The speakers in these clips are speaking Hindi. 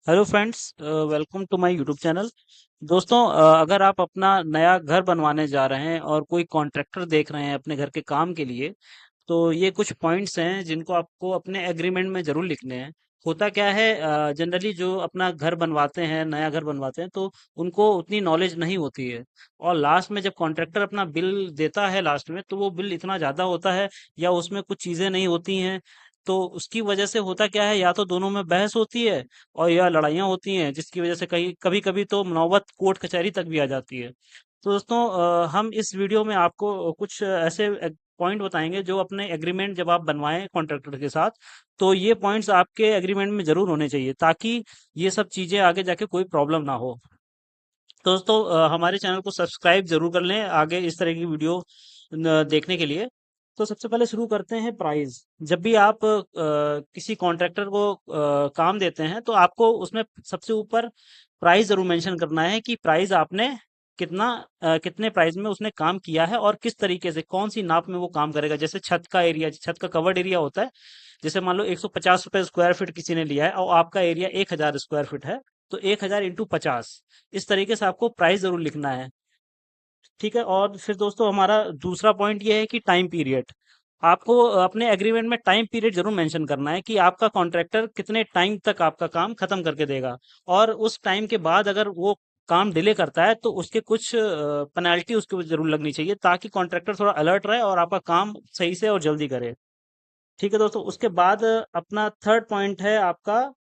Hello friends, welcome to my YouTube channel. दोस्तों, अगर आप अपना नया घर बनवाने जा रहे हैं और कोई कॉन्ट्रैक्टर देख रहे हैं अपने घर के काम के लिए, तो ये कुछ पॉइंट्स हैं जिनको आपको अपने एग्रीमेंट में जरूर लिखने हैं। होता क्या है, जनरली जो अपना घर बनवाते हैं, नया घर बनवाते हैं, तो उनको उतनी नॉलेज नहीं होती है। और लास्ट में जब कॉन्ट्रैक्टर अपना बिल देता है लास्ट में, तो वो बिल इतना ज़्यादा होता है या उसमें कुछ चीज़ें नहीं होती हैं। तो उसकी वजह से होता क्या है, या तो दोनों में बहस होती है और या लड़ाइयाँ होती हैं, जिसकी वजह से कहीं कभी कभी तो नौबत कोर्ट कचहरी तक भी आ जाती है। तो दोस्तों, हम इस वीडियो में आपको कुछ ऐसे पॉइंट बताएंगे जो अपने एग्रीमेंट जब आप बनवाएं कॉन्ट्रैक्टर के साथ, तो ये पॉइंट्स आपके एग्रीमेंट में जरूर होने चाहिए, ताकि ये सब चीजें आगे जाके कोई प्रॉब्लम ना हो। तो दोस्तों, हमारे चैनल को सब्सक्राइब जरूर कर लें आगे इस तरह की वीडियो देखने के लिए। तो सबसे पहले शुरू करते हैं प्राइस। जब भी आप किसी कॉन्ट्रैक्टर को काम देते हैं, तो आपको उसमें सबसे ऊपर प्राइस जरूर मेंशन करना है कि प्राइस आपने कितना कितने प्राइस में उसने काम किया है और किस तरीके से कौन सी नाप में वो काम करेगा। जैसे छत का एरिया, छत का कवर्ड एरिया होता है। जैसे मान लो 150 रुपए स्क्वायर फीट किसी ने लिया है और आपका एरिया 1000 स्क्वायर फीट है, तो 1000 × 50, इस तरीके से आपको प्राइस जरूर लिखना है। ठीक है। और फिर दोस्तों, हमारा दूसरा पॉइंट ये है कि टाइम पीरियड। आपको अपने एग्रीमेंट में टाइम पीरियड जरूर मेंशन करना है कि आपका कॉन्ट्रैक्टर कितने टाइम तक आपका काम खत्म करके देगा। और उस टाइम के बाद अगर वो काम डिले करता है, तो उसके कुछ पेनल्टी उसके ऊपर जरूर लगनी चाहिए, ताकि कॉन्ट्रैक्टर थोड़ा अलर्ट रहे और आपका काम सही से और जल्दी करे। ठीक है दोस्तों, उसके बाद अपना थर्ड पॉइंट है आपका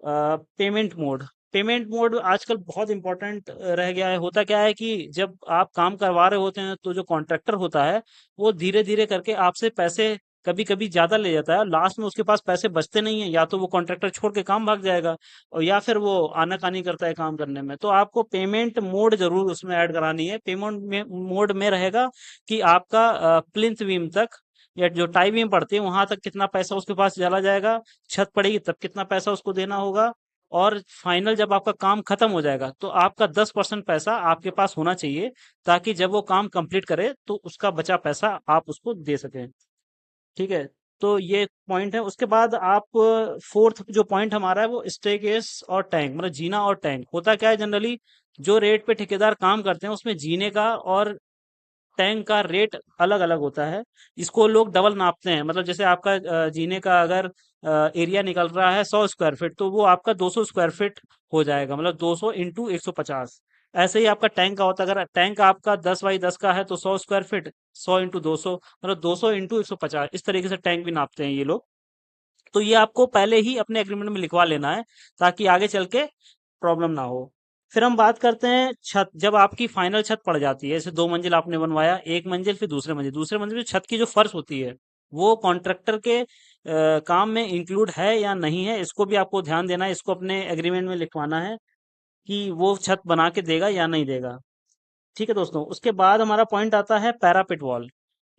पेमेंट मोड। पेमेंट मोड आजकल बहुत इंपॉर्टेंट रह गया है। होता क्या है कि जब आप काम करवा रहे होते हैं, तो जो कॉन्ट्रैक्टर होता है, वो धीरे धीरे करके आपसे पैसे कभी कभी ज्यादा ले जाता है। लास्ट में उसके पास पैसे बचते नहीं है, या तो वो कॉन्ट्रैक्टर छोड़ के काम भाग जाएगा, और या फिर वो आनाकानी करता है काम करने में। तो आपको पेमेंट मोड जरूर उसमें ऐड करानी है। पेमेंट में मोड में रहेगा कि आपका प्लिंथ बीम तक या जो टाई बीम पड़ती है वहां तक कितना पैसा उसके पास चला जाएगा, छत पड़ेगी तब कितना पैसा उसको देना होगा, और फाइनल जब आपका काम खत्म हो जाएगा, तो आपका 10% पैसा आपके पास होना चाहिए, ताकि जब वो काम कंप्लीट करे तो उसका बचा पैसा आप उसको दे सकें। ठीक है। तो ये पॉइंट है। उसके बाद आप फोर्थ जो पॉइंट हमारा है, वो स्टेकेस और टैंक, मतलब जीना और टैंक। होता क्या है, जनरली जो रेट पे ठेकेदार काम करते हैं, उसमें जीने का और टैंक का रेट अलग अलग होता है। इसको लोग डबल नापते हैं। मतलब जैसे आपका जीने का अगर एरिया निकल रहा है 100 स्क्वायर फीट, तो वो आपका 200 स्क्वायर फीट हो जाएगा, मतलब 200 × 150। ऐसे ही आपका टैंक का होता है। अगर टैंक आपका 10 बाई 10 का है, तो 100 स्क्वायर फीट, 100 × 200, मतलब 200 × 150। इस तरीके से टैंक भी नापते हैं ये लोग। तो ये आपको पहले ही अपने एग्रीमेंट में लिखवा लेना है, ताकि आगे चल के प्रॉब्लम ना हो। फिर हम बात करते हैं छत। जब आपकी फाइनल छत पड़ जाती है, जैसे 2 मंजिल आपने बनवाया, एक मंजिल फिर दूसरे मंजिल में छत की जो फर्श होती है, वो कॉन्ट्रैक्टर के काम में इंक्लूड है या नहीं है, इसको भी आपको ध्यान देना है। इसको अपने एग्रीमेंट में लिखवाना है कि वो छत बना के देगा या नहीं देगा। ठीक है दोस्तों, उसके बाद हमारा पॉइंट आता है पैरापिट वॉल।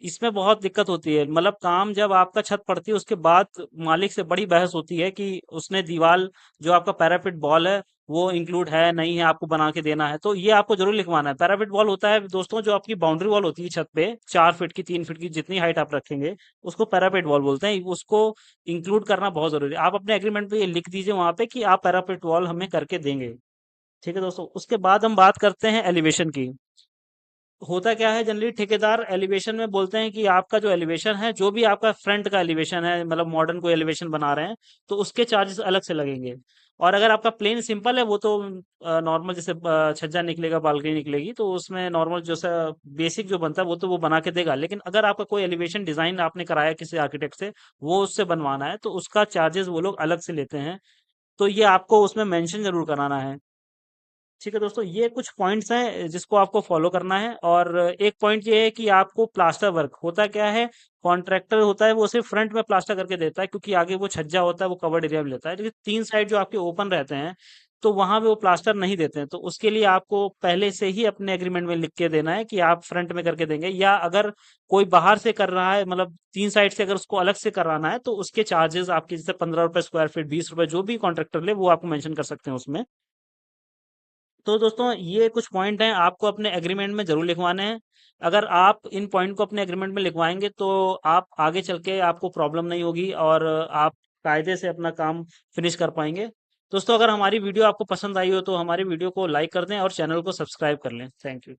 इसमें बहुत दिक्कत होती है। मतलब काम जब आपका छत पड़ती है, उसके बाद मालिक से बड़ी बहस होती है कि उसने दीवार, जो आपका पैरापिट वॉल है, वो इंक्लूड है नहीं है, आपको बना के देना है। तो ये आपको जरूर लिखवाना है। पैरापिट वॉल होता है दोस्तों, जो आपकी बाउंड्री वॉल होती है छत पे, 4 फीट की, 3 फीट की, जितनी हाइट आप रखेंगे, उसको पैरापिट वॉल बोलते हैं। उसको इंक्लूड करना बहुत जरूरी है। आप अपने एग्रीमेंट पे ये लिख दीजिए वहां पे कि आप पैरापिट वॉल हमें करके देंगे। ठीक है दोस्तों, उसके बाद हम बात करते हैं एलिवेशन की। होता क्या है, जनरली ठेकेदार एलिवेशन में बोलते हैं कि आपका जो एलिवेशन है, जो भी आपका फ्रंट का एलिवेशन है, मतलब मॉडर्न कोई एलिवेशन बना रहे हैं, तो उसके चार्जेस अलग से लगेंगे। और अगर आपका प्लेन सिंपल है, वो तो नॉर्मल, जैसे छज्जा निकलेगा, बालकनी निकलेगी, तो उसमें नॉर्मल जैसा बेसिक जो बनता है, वो तो वो बना के देगा। लेकिन अगर आपका कोई एलिवेशन डिजाइन आपने कराया किसी आर्किटेक्ट से, वो उससे बनवाना है, तो उसका चार्जेस वो लोग अलग से लेते हैं। तो ये आपको उसमें मेंशन जरूर कराना है। ठीक है दोस्तों, ये कुछ पॉइंट्स हैं जिसको आपको फॉलो करना है। और एक पॉइंट ये है कि आपको प्लास्टर वर्क, होता क्या है, कॉन्ट्रैक्टर होता है वो सिर्फ फ्रंट में प्लास्टर करके देता है, क्योंकि आगे वो छज्जा होता है, वो कवर्ड एरिया में लेता है। लेकिन 3 साइड जो आपके ओपन रहते हैं, तो वहां पे वो प्लास्टर नहीं देते हैं। तो उसके लिए आपको पहले से ही अपने एग्रीमेंट में लिख के देना है कि आप फ्रंट में करके देंगे, या अगर कोई बाहर से कर रहा है, मतलब 3 साइड से अगर उसको अलग से कराना है, तो उसके चार्जेस आपके, जैसे 15 रुपए स्क्वायर फीट, 20 रुपए, जो भी कॉन्ट्रैक्टर ले, वो आपको मेंशन कर सकते हैं उसमें। तो दोस्तों, ये कुछ पॉइंट हैं आपको अपने एग्रीमेंट में जरूर लिखवाने हैं। अगर आप इन पॉइंट को अपने एग्रीमेंट में लिखवाएंगे, तो आप आगे चल के आपको प्रॉब्लम नहीं होगी, और आप कायदे से अपना काम फिनिश कर पाएंगे। दोस्तों, अगर हमारी वीडियो आपको पसंद आई हो तो हमारी वीडियो को लाइक कर दें और चैनल को सब्सक्राइब कर लें। Thank you.